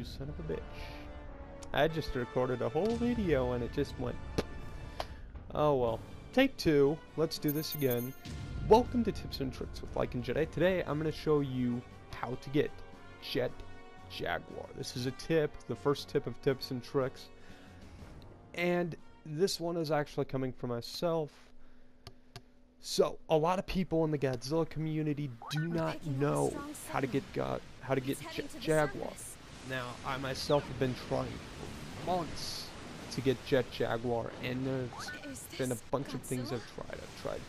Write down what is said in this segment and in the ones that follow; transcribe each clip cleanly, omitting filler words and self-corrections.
son of a bitch. I just recorded a whole video and it just went... Oh well. Take two. Let's do this again. Welcome to Tips and Tricks with Like and Jedi. Today I'm going to show you how to get Jet-Jaguar. This is a tip, the first tip of tips and tricks. And this one is actually coming from myself. So, a lot of people in the Godzilla community do not know how to get Jet-Jaguar. Now, I myself have been trying for months to get Jet-Jaguar, and there's been a bunch of things I've tried. I've tried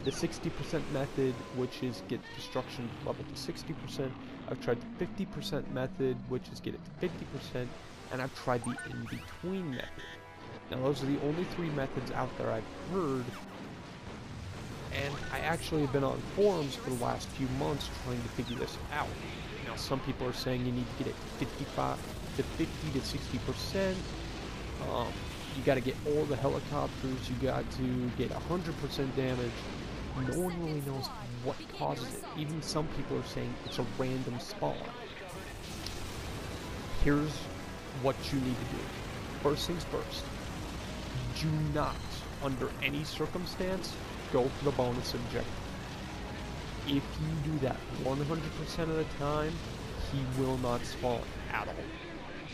the 60% method, which is get destruction level to 60%. I've tried the 50% method, which is get it to 50%, and I've tried the in-between method. Now, those are the only three methods out there I've heard. And I actually have been on forums for the last few months trying to figure this out. Now, some people are saying you need to get it to 50 to 60%. You got to get all the helicopters. You got to get 100% damage. No one really knows what causes it. Even some people are saying it's a random spawn. Here's what you need to do. First things first. Do not, under any circumstance, go for the bonus objective. If you do that 100% of the time, he will not spawn at all.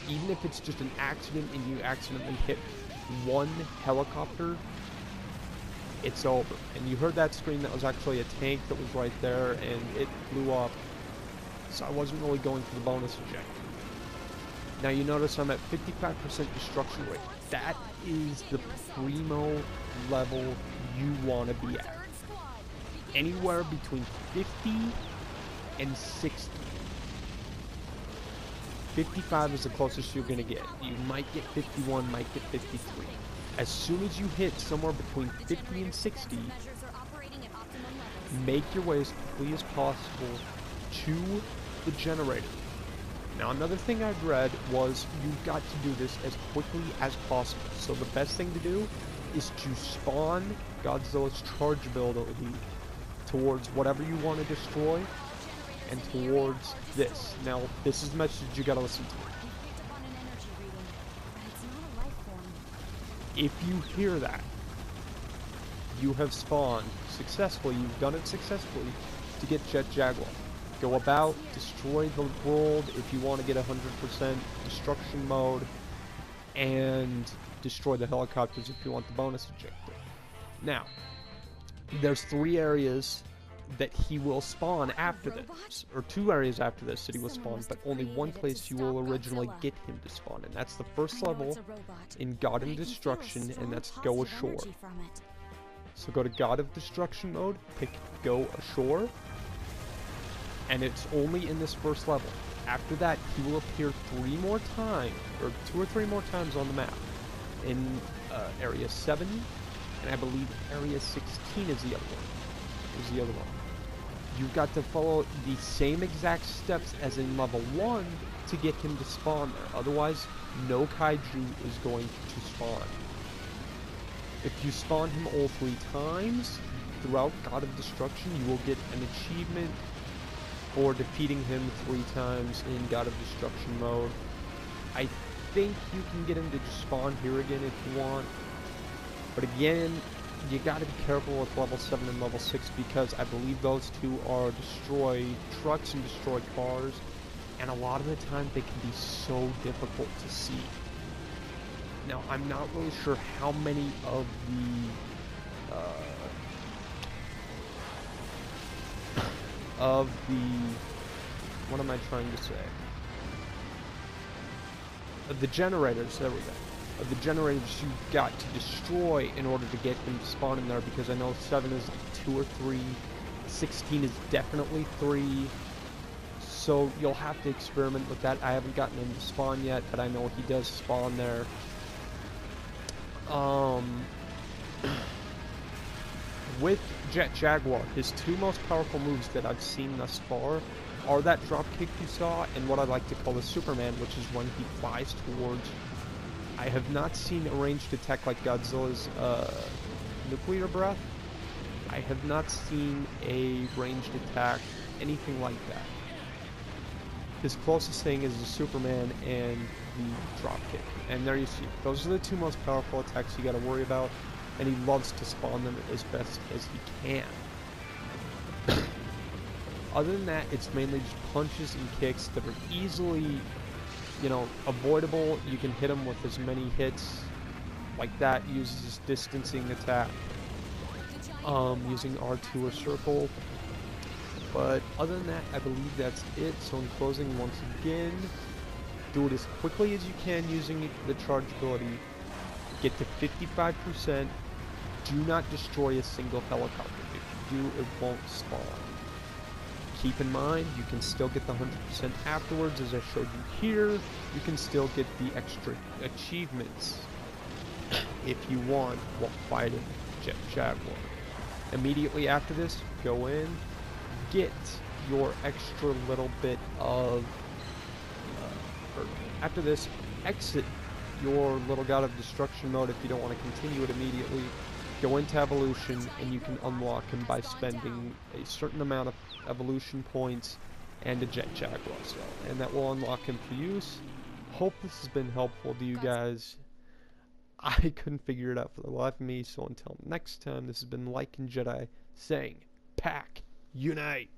Even if it's just an accident and you accidentally hit one helicopter, it's over. And you heard that scream, that was actually a tank that was right there, and it blew up. So I wasn't really going for the bonus objective. Now you notice I'm at 55% destruction rate. That is the primo level you want to be at. Anywhere between 50 and 60. 55 is the closest you're going to get. You might get 51, might get 53. As soon as you hit somewhere between 50 and 60, make your way as quickly as possible to the generator. Now, another thing I've read was you've got to do this as quickly as possible. So the best thing to do is to spawn Godzilla's charge ability towards whatever you want to destroy and towards this. Now, this is the message you gotta listen to. If you hear that, you have spawned successfully, you've done it successfully to get Jet-Jaguar. Go about, destroy the world if you want to get 100% destruction mode, and destroy the helicopters if you want the bonus objective. Now, there's three areas that he will spawn after this, or two areas after this that he will spawn, but only one place you will originally get him to spawn, and that's the first level in God of Destruction, and that's Go Ashore. So go to God of Destruction mode, pick Go Ashore, and it's only in this first level. After that, he will appear 3 more times, or 2 or 3 more times on the map, in Area 7, and I believe Area 16 is the other one. You've got to follow the same exact steps as in level 1 to get him to spawn there. Otherwise, no kaiju is going to spawn. If you spawn him all 3 times throughout God of Destruction, you will get an achievement for defeating him 3 times in God of Destruction mode. I think you can get him to just spawn here again if you want. But again, you gotta be careful with level 7 and level 6 because I believe those two are destroy trucks and destroy cars, and a lot of the time they can be so difficult to see. Now, I'm not really sure how many of what am I trying to say? The generators, there we go. Of the generators you've got to destroy in order to get him to spawn in there, because I know 7 is like 2 or 3, 16 is definitely 3, so you'll have to experiment with that. I haven't gotten him to spawn yet, but I know he does spawn there. With Jet-Jaguar, his 2 most powerful moves that I've seen thus far are that dropkick you saw and what I like to call the Superman, which is when he flies towards. I have not seen a ranged attack like Godzilla's nuclear breath. I have not seen a ranged attack, anything like that. His closest thing is the Superman and the dropkick. And there you see it. Those are the two most powerful attacks you gotta worry about, and he loves to spawn them as best as he can. Other than that, it's mainly just punches and kicks that are easily, you know, avoidable. You can hit him with as many hits like that. Uses his distancing attack, using R2 or circle. But other than that, I believe that's it. So in closing, once again, do it as quickly as you can using the charge ability. Get to 55%. Do not destroy a single helicopter. If you do, it won't spawn. Keep in mind, you can still get the 100% afterwards, as I showed you here. You can still get the extra achievements if you want while fighting Jet-Jaguar. Immediately after this, go in, get your extra little bit of, after this, exit your little God of Destruction mode if you don't want to continue it immediately. Go into Evolution, and you can unlock him by spending a certain amount of Evolution points and a Jet-Jaguar cell, and that will unlock him for use. Hope this has been helpful to you guys. I couldn't figure it out for the life of me, so until next time, this has been Like and Jedi saying, Pack Unite!